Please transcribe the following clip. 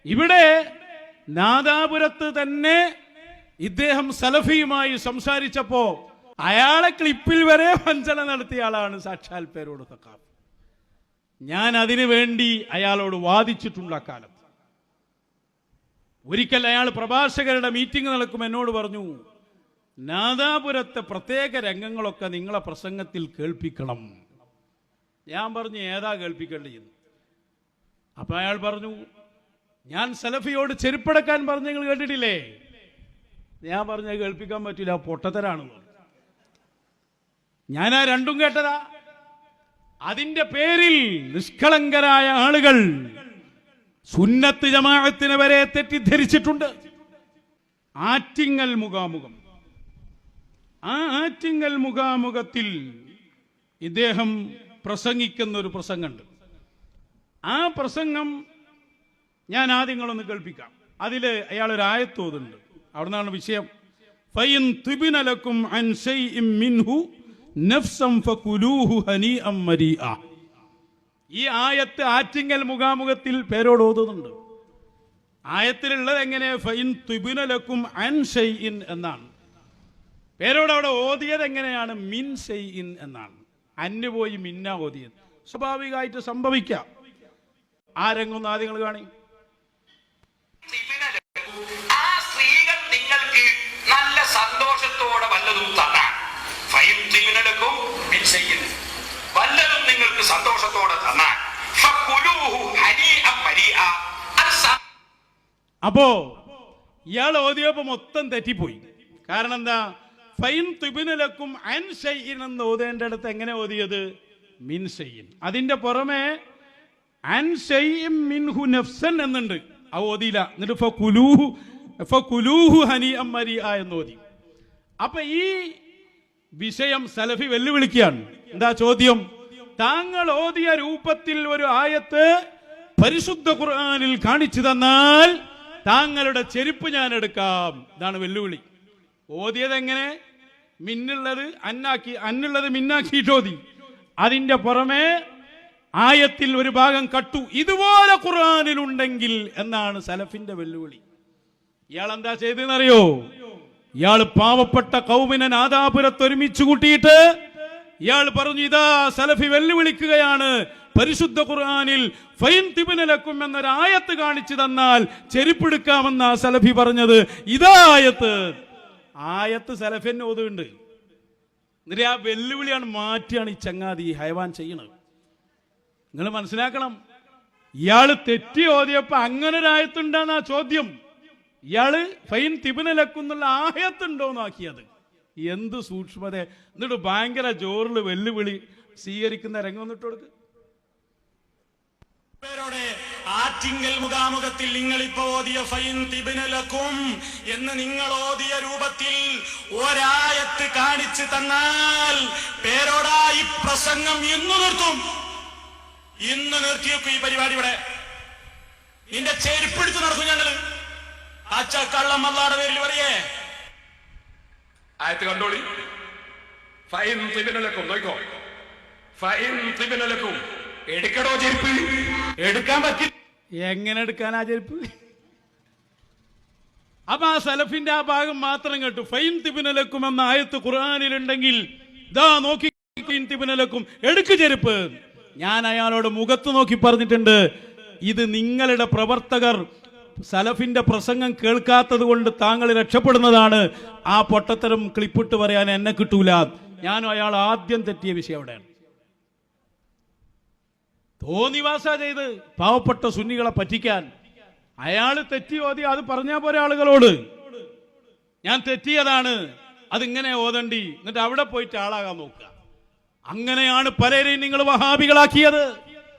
ഇവിടെ നാദാപുരത്ത് തന്നെ ഇദ്ദേഹം സലഫിയുമായി സംസാരിച്ചപ്പോ അയാളെ ക്ലിപ്പിൽ വരെ വഞ്ചന നടത്തിയ ആളാണ് സാക്ഷാൽ പേരോട് സഖാഫി. ഞാൻ അതിനു വേണ്ടി അയാളോട് വാദിച്ചിട്ടുള്ള കാലത്ത് ഒരിക്കൽ അയാൾ പ്രഭാഷകരുടെ മീറ്റിംഗ് നടക്കും എന്നോട് പറഞ്ഞു, നാദാപുരത്തെ പ്രത്യേക രംഗങ്ങളൊക്കെ നിങ്ങളെ പ്രസംഗത്തിൽ കേൾപ്പിക്കണം. ഞാൻ പറഞ്ഞു, ഏതാ കേൾപ്പിക്കേണ്ടത്? അപ്പൊ അയാൾ പറഞ്ഞു, ഞാൻ സലഫിയോട് ചെരുപ്പടക്കാൻ പറഞ്ഞു, നിങ്ങൾ കേട്ടിട്ടില്ലേ? ഞാൻ പറഞ്ഞു, കേൾപ്പിക്കാൻ പറ്റില്ല, പൊട്ടത്തരാണ്. ഞാൻ ആ രണ്ടും കേട്ടതാ. അതിന്റെ പേരിൽ നിഷ്കളങ്കരായ ആളുകൾ സുന്നത്ത് ജമാഅത്തിനെ വരെ തെറ്റിദ്ധരിച്ചിട്ടുണ്ട്. ആറ്റിങ്ങൽ മുഖാമുഖം, ആ ആറ്റിങ്ങൽ മുഖാമുഖത്തിൽ ഇദ്ദേഹം പ്രസംഗിക്കുന്ന ഒരു പ്രസംഗമുണ്ട്. ആ പ്രസംഗം ഞാൻ ആദ്യങ്ങളൊന്ന് കേൾപ്പിക്കാം. അതിൽ അയാൾ ഒരു ആയത്ത് ഓതുന്നുണ്ട്. അവിടുന്നാണ് വിഷയം. ഫൈൻ തുബിന ലക്കും അൻ ശൈഇൻ മിൻഹു നഫ്സൻ ഫകുലൂഹു ഹനീഅൻ മരീഅ. ഈ ആയത്ത് ആറ്റിങ്ങൽ മുഖാമുഖത്തിൽ പേരോട് ഓതുന്നുണ്ട്. ആയത്തിലുള്ളത് എങ്ങനെ? ഫൈൻ തുബിന ലക്കും അൻ ശൈഇൻ എന്നാണ്. പേരോട് അവിടെ ഓതിയത് എങ്ങനെയാണ്? മിൻ ശൈഇൻ എന്നാണ്. അന്ന് പോയി മിന്ന ഓതിയത്. സ്വാഭാവികമായിട്ട് സംഭവിക്കാം. ആ രംഗം ആദ്യങ്ങൾ കാണി. ആ സ്ത്രീകൾ നിങ്ങൾക്ക് നല്ല സന്തോഷത്തോടെ വല്ലതും തന്നാൽ, വല്ലതും നിങ്ങൾക്ക് സന്തോഷത്തോടെ തന്നാൽ, അപ്പോ ഇയാൾ ഓതിയപ്പോ മൊത്തം തെറ്റിപ്പോയി. കാരണം എന്താ? ഫൈൻ തുബിനലക്കും അൻ ഷൈഇൻ എന്ന് ഓതേണ്ട അടുത്ത് എങ്ങനെ ഓതിയത്? മിൻ ഷൈഇൻ. അതിന്റെ പുറമെ അൻ ഷൈഇൻ മിൻഹു നഫ്സൻ എന്നുണ്ട്. അത് ഓതിയില്ല. എന്നിട്ട് ഫകുലൂഹു ഹനീഅൻ മരീഅ എന്ന് ഓതി. അപ്പൊ ഈ വിഷയം സലഫി വെല്ലുവിളിക്കുകയാണ്. എന്താ ചോദ്യം? താങ്കൾ ഓതിയ രൂപത്തിൽ ഒരു ആയത്ത് പരിശുദ്ധ ഖുർആനിൽ കാണിച്ചു തന്നാൽ താങ്കളുടെ ചെരുപ്പ് ഞാൻ എടുക്കാം. ഇതാണ് വെല്ലുവിളി. ഓതിയത് എങ്ങനെ? മിന്നുള്ളത് അന്നാക്കി, അന്നുള്ളത് മിന്നാക്കിയിട്ട് ഓതി. അതിന്റെ പുറമെ ആയത്തിൽ ഒരു ഭാഗം കട്ടു. ഇതുപോലെ ഖുർആനിൽ ഉണ്ടെങ്കിൽ എന്നാണ് സലഫിന്റെ വെല്ലുവിളി. ഇയാൾ എന്താ ചെയ്തെന്നറിയോ? ഇയാൾ പാവപ്പെട്ട കൗമിനെ നാദാപുരത്ത് ഒരുമിച്ച് കൂട്ടിയിട്ട് ഇയാൾ പറഞ്ഞു, ഇതാ സലഫി വെല്ലുവിളിക്കുകയാണ്. പരിശുദ്ധ ഖുർആനിൽ ഫൈൻ തിബിനലക്കും എന്നൊരു ആയത്ത് കാണിച്ചു തന്നാൽ ചെരുപ്പെടുക്കാമെന്ന സലഫി പറഞ്ഞത്. ഇതാ ആയത്ത്. ആയത്ത് സലഫിന് ഓതുണ്ട്. എന്നിട്ട് ആ വെല്ലുവിളിയാണ് മാറ്റിയാണ് ഈ ചങ്ങാതി ഈ ഹൈവാൻ ചെയ്യണത്. നിങ്ങൾ മനസ്സിലാക്കണം. ഇയാള് തെറ്റി ഓതിയപ്പോ അങ്ങനെ ഒരു ആയത്തുണ്ടെന്നാ ചോദ്യം. ഇയാള് ഫൈൻ തിബിനലക്കുന്നുള്ള ആയത്തുണ്ടോന്നാക്കിയത്. എന്ത് സൂക്ഷ്മത! എന്നിട്ട് ഭയങ്കര ജോറിൽ വെല്ലുവിളി സ്വീകരിക്കുന്ന രംഗം വന്നിട്ട് കൊടുക്ക്. ആറ്റിങ്ങൽ മുഖാമുഖത്തിൽ നിങ്ങൾ ഇപ്പോ ഓതിയ ഫൈൻ തിബിനലക്കും എന്ന് നിങ്ങൾ ഓതിയ രൂപത്തിൽ ഒരായത്ത് കാണിച്ചു തന്നാൽ പേരോടായി പ്രസംഗം ഇന്ന് നിർത്തും. ഇന്ന് നിർത്തിയേക്കും ഈ പരിപാടി. ഇവിടെ നിന്റെ ചെരുപ്പിടിച്ച് നടക്കും ഞങ്ങള്. കള്ളം അല്ലാടെ പേരിൽ പറയേ. ആയത്ത് കണ്ടോളി. ഫൈൻ തിബിനലക്കും നോക്കോ. ഫൈൻ തിബിനലക്കും എടുക്കടോ ചെരുപ്പ്. എടുക്കാൻ പറ്റി. എങ്ങനെ എടുക്കാനാ ചെരുപ്പ്? അപ്പൊ ആ സലഫിന്റെ ആ ഭാഗം മാത്രം കേട്ടു. ഫൈൻ തിബിനലക്കും എന്ന ആയത്ത് ഖുർആനിലുണ്ടെങ്കിൽ ദാ നോക്കി തിബിനലക്കും എടുക്ക് ചെരുപ്പ്. ഞാൻ അയാളോട് മുഖത്ത് നോക്കി പറഞ്ഞിട്ടുണ്ട്, ഇത് നിങ്ങളുടെ പ്രവർത്തകർ സലഫിന്റെ പ്രസംഗം കേൾക്കാത്തത് കൊണ്ട് താങ്കൾ രക്ഷപ്പെടുന്നതാണ്. ആ പൊട്ടത്തരം ക്ലിപ്പിട്ട് പറയാൻ എന്നെ കിട്ടൂല. ഞാനും അയാൾ ആദ്യം തെറ്റിയ വിഷയം അവിടെയാണ്. തോന്നിവാസ ചെയ്ത് പാവപ്പെട്ട സുന്നികളെ പറ്റിക്കാൻ അയാൾ തെറ്റി ഓതി. അത് പറഞ്ഞാൽ പോരെ ആളുകളോട്, ഞാൻ തെറ്റിയതാണ്, അതിങ്ങനെ ഓതണ്ടി, എന്നിട്ട് അവിടെ പോയിട്ട് ആളാകാൻ നോക്കുക. അങ്ങനെയാണ് പലരെയും നിങ്ങൾ വഹാബികളാക്കിയത്.